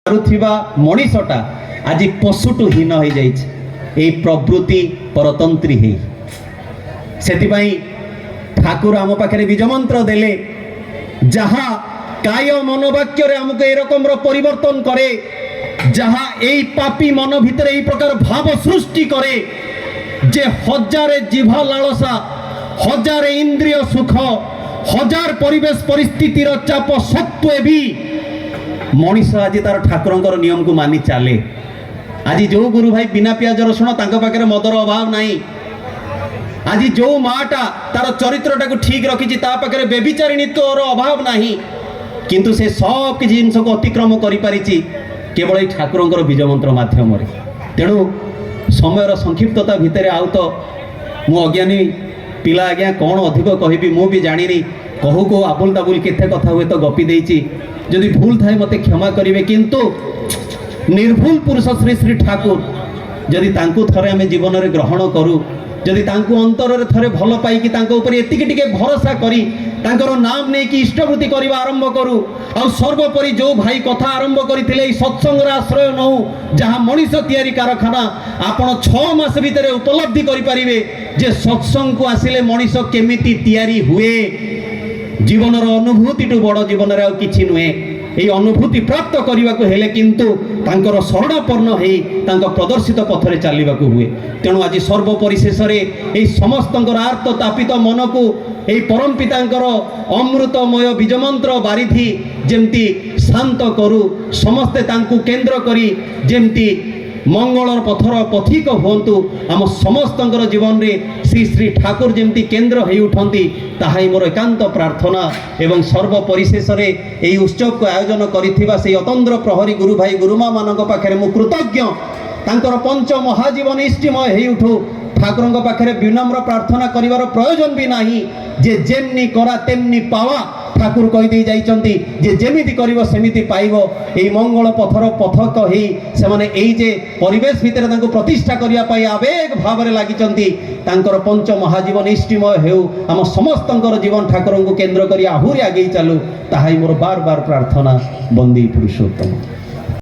मनीषटा आज पशुटू हीन हो जाए प्रवृत्ति परतंत्री है से ठाकुर आम पाखे बीज मंत्र देले जहाँ काय मनोवाक्य आमको ए रकम परिवर्तन करे जहाँ यही पापी मन भितर यही प्रकार भाव सृष्टि करे जे हजारे जीभ लालसा हजारे इंद्रिय सुख हजार परिवेश परिस्थितिर चाप सत्वे भी मनीष आज तार ठाकुर नियम को मानि चले। आज जो गुरु भाई बिना प्याज रसुण पाखे मदर अभाव नहीं। आज जो माटा तार चरित्रटा को ठीक रखी पाखे बेबिचारिणीत्वर अभाव नहीं किंतु से सब किसी जिनस को अतिक्रम कर केवल ये ठाकुर बीज मंत्र मध्यम तेणु समय संक्षिप्तता भितर आउ तो मु अज्ञानी पिला आज्ञा कौन अधिक कहबी मु भी जानी कहू को आबुल ताबुल केते कथा हुए तो गपी देछि जदि भूल थाए मते क्षमा करिवे किंतु निर्भूल पुरुष श्री श्री ठाकुर जदि तांकु थरे आमे जीवन रे ग्रहण करू जदि तांकु अंतर रे थरे भल पाई कि तांको ऊपर एतिके टिके भरोसा करी तांकर नाम नै कि इष्टवृत्ति करबा आरंभ करू आ सर्वोपरि जो भाई कथा आरंभ करथिले ई सत्संग आश्रय नहु जहाँ मनीष तैयारी कारखाना आपण 6 मास भितर उपलब्धि करि परिबे जे सत्संग को आसिले मनीष केमिति तैयारी हुए जीवन अनुभूति टू बड़ जीवन रे किछि नुहे ये अनुभूति प्राप्त करने को हेले किंतु तांकर शरणापन्न है तांकर प्रदर्शित पथरे चलने को हुए। तेणु आज सर्वपरिशेष ये समस्त आर्त तापित मन को यही परम पितांकर अमृतमय बीजमंत्र बारिधि जेमती शांत करू समस्ते तांकु केंद्र करी जेमती मंगलर पथर पथिक हुंतु आम समस्त जीवन में श्री श्री ठाकुर जमती केन्द्र हो उठती ताहाई मोर एकांत प्रार्थना एवं सर्वपरिशेष यही उत्सव को आयोजन करिथिबा से अतंद्र प्रहरी गुरु भाई गुरुमा मानक पाखे मु कृतज्ञ तांकर पंच महाजीवन इष्टिमय हो उठू ठाकुर पाखे विनम्र प्रार्थना करिवार प्रयोजन भी नाही जे जेमनी करा तेमनी पावा ठाकुर कहीदे जाइचंती जे जेमिति करिवो सेमिति पाइबो एई मंगल पथर पथक हेई से माने एई जे परिवेश भितर तांको प्रतिष्ठा करिया पाई आवेग भाव रे लागिचंती तांकर पंच महाजीवन इष्टिमय हेउ आम समस्तंकर जीवन ठाकुर को केंद्र करी आहुरी आगे चलू ताहाई मोर बार बार प्रार्थना बंदी पुरुषोत्तम।